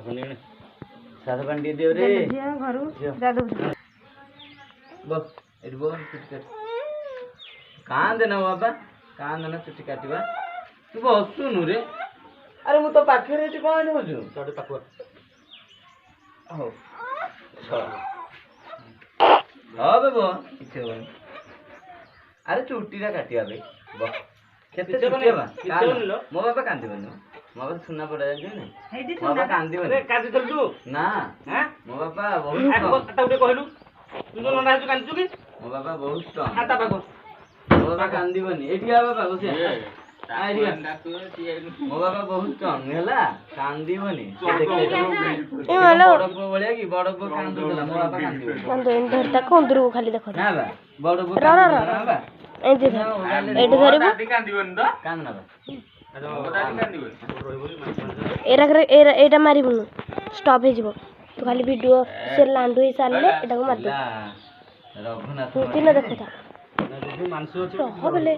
सादा पानी दियो रे घर दादू बस एटी बो चुटी काट कांदे ना बाबा कांदे ना चुटी काटिबा तू बसुनु रे अरे मु तो पाखे रे कोन होजु तोडे पाखो हो हां बेबो किछ होबनी अरे चुटीरा काटिया बे बस केते चुटिया मो बाबा कांदिबनी मो बाबा सुना पड़ा जाय नै मो बाबा कांदिबनी रे कांदी तू ना हैं मो बाबा बहुत आता उठे कहलु तू जो नंदा हेतु कांदिचु की मो बाबा बहुत स्ट्रांग आता पाखो मो बाबा कांदिबनी एठी आ बाबा बसे मो बाबा बहुत स्ट्रांग हैला कांदिबनी ए हेलो बड़को बळिया की बड़को कांदुला मो बाबा कांदिबनी कांदो इन धरता कोंदरू खाली देखो ना बा बड़को रा रा रा ए दे एठी धरिबो दादी कांदिबनी तो कांदना बा दादी कांदिबनी एरा एटा मारिबनु स्टॉप हे जिवो तो खाली वीडियो से लांडू ही साले एटा को मार दे रघुनाथ तू न देखो था मानसु अछि हो बले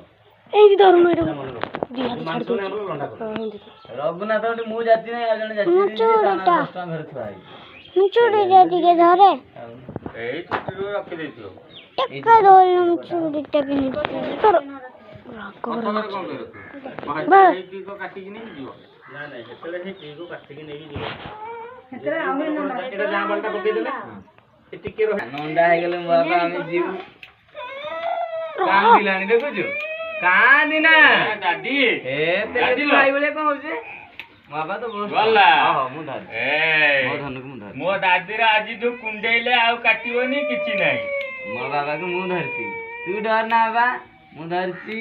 एही धरुनु एटा दी हाथ छाड़ दो रघुनाथ ओटी मु जाति नै आ जने जाति ताना घर थुआई निचोड़े जाति के धरे ए छुट्टी रखि देथियो टक्का धोलु चुड़ी टेपिन कर बा की को काटी कि नै जिवो ना नै हेतले हे की को काटी कि नै जिवो हेतले आमे एटा जा बालटा पके देले ए टिके रह नंदा हे गेले बाबा आमे जीव काम दिलानी देखुजो कांदी ना दादी ए तेरे भाई बोले कोन होजे बाबा तो बोल वाला हां मु धर ए मो धनु को मु धर मो दादी रा आज जो कुंडेले आ काटिबोनी किछि नै मो बाबा को मु धरती तू डर ना बाबा मु धरती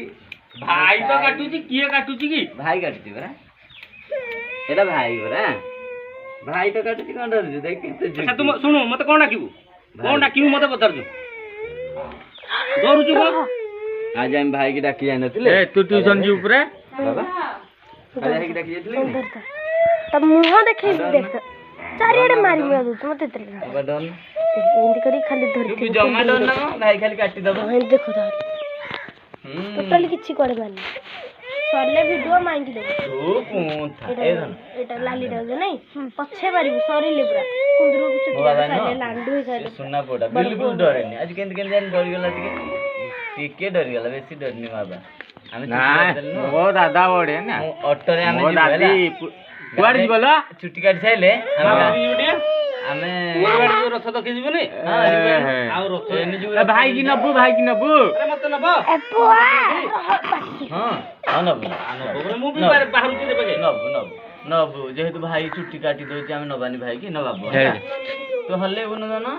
भाई तो काटुची किए काटुची की भाई काटुची बरा एटा भाई बरा भाई तो काटुची कोन डर देख अच्छा तुम सुनो मते कोन डाकिबू मते बतर जो डरुचु को आज हम भाई की डाकी जाय नथिले ए तू ट्यूशन जी ऊपर बाबा भाई की डाकी जायथिले तब मुंह देखै देख चारियाडे मारी मुआ दो मते तले बाबा डन एंदी करी खाली धरती तू जमा डन ना भाई खाली काटी दबो हे देखो ता टोटली किछि करे मानी सरले वीडियो मांगी दे तू कोन था ए धन एटा लाली डाल दे नै पछे मारिबो सरीले पूरा कुंदरू को चुटी साले लांडू साले सुनना पड़ा बिल्कुल डरे नै आज केन केन जान डर गेला टिके डर गेला बेसी डरनी बाबा हमें ना वो दादा बड़े ना ऑटो रे हमें दादी कुआड़ जीवला छुट्टी काट साइले हमें गाड़ी जो रथ दके जीवनी हां आ रथ एनी जो भाई की नबू अरे मत नबो एपुआ हां नबू मु भी बाहर के देबे नबू जेहेतु भाई छुट्टी काटी दोची हमें नबानी भाई की नबाबो तो हल्ले बनो ना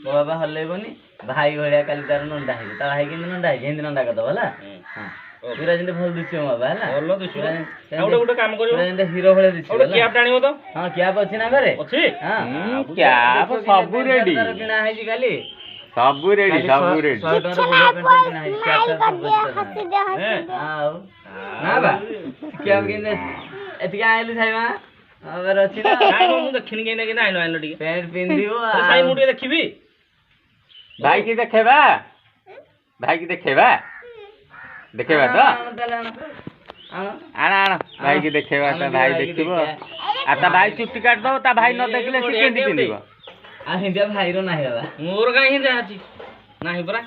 बाबा हल्ले बनी भाई भलिया काली तार नंदा है ता भाई के नंदा है जेंद नंदा का तो होला हां पूरा जेंद भल दिसियो बाबा हला भलो दिसियो आउडे गुटे काम करियो जेंद हीरो भले दिसियो ओडे कैप टाणियो तो हां कैप अछि ना घरे अछि हां कैप सब रेडी बिना है जी खाली सब रेडी 100 टका बोले पेंट बिना है कैप हंसी दे हां ना बा कैप के एतिका आइलु साइमा अगर अछि ना भाई मु दखिन के आइलो टिके पैंट पिंदियो साइ मुडी देखिबी भाई की देखेबा देखेबा तो आना भाई की देखेबा त भाई देखिबो आ त भाई चुट्टी काट दो त भाई न देखले से केंदी पिंदिबो आ हिंदिया भाई रो नाही बाबा मोर काई हिंदिया अछि नाही परा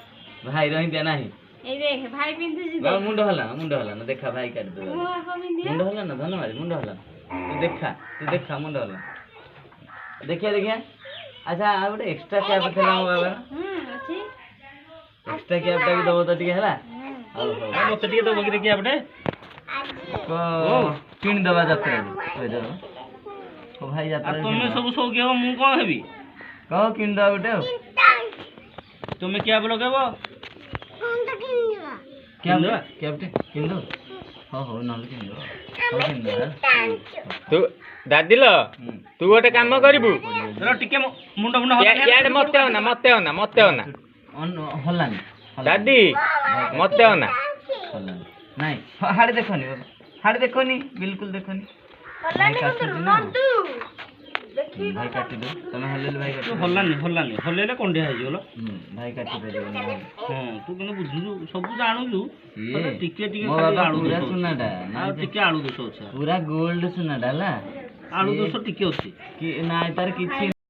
भाई रो हिंदिया नाही ए देख भाई पिंदी जी मुंडो हला ना देखा भाई काट दो मुंडो हला ना धन्यवाद मुंडो हला तू देखा मुंडो हला देखिया अच्छा आ गोटे एक्स्ट्रा कैप थेला मो बाबा अछि एक्स्ट्रा कैप टा भी दबो त ठीक हैला मते ठीक दबो कि कैप टे को किन दबा जात्रा होय दो ओ भाई जात्रा तुमे सब सो के मु को हेबी को किन दबा गोटे तुमे कैप लगाबो कोन त किन दबा कैप टे किन दो हो न किन दो तू दादी लो तू गोटे काम करिबू रो टिके मुंडो याड मते होना हलानी दादी मते होना हलानी नहीं हाड़े देखोनी बिल्कुल देखोनी हलानी नंदू देखी भाई काटी दो तमे हलेले भाई काटी हलानी हलेले कोंडे आइ जोलो भाई काटी दे हां तू कने बुझु सब जानू जु टिके खाली आलू सुनाडा ना टिके आलू दोसो पूरा गोल्ड सुनाडा ला आ ଆଳୁ ଦୋଷ ଟିକେ ଅଛି କି ନାଇଁ ତାର କିଛି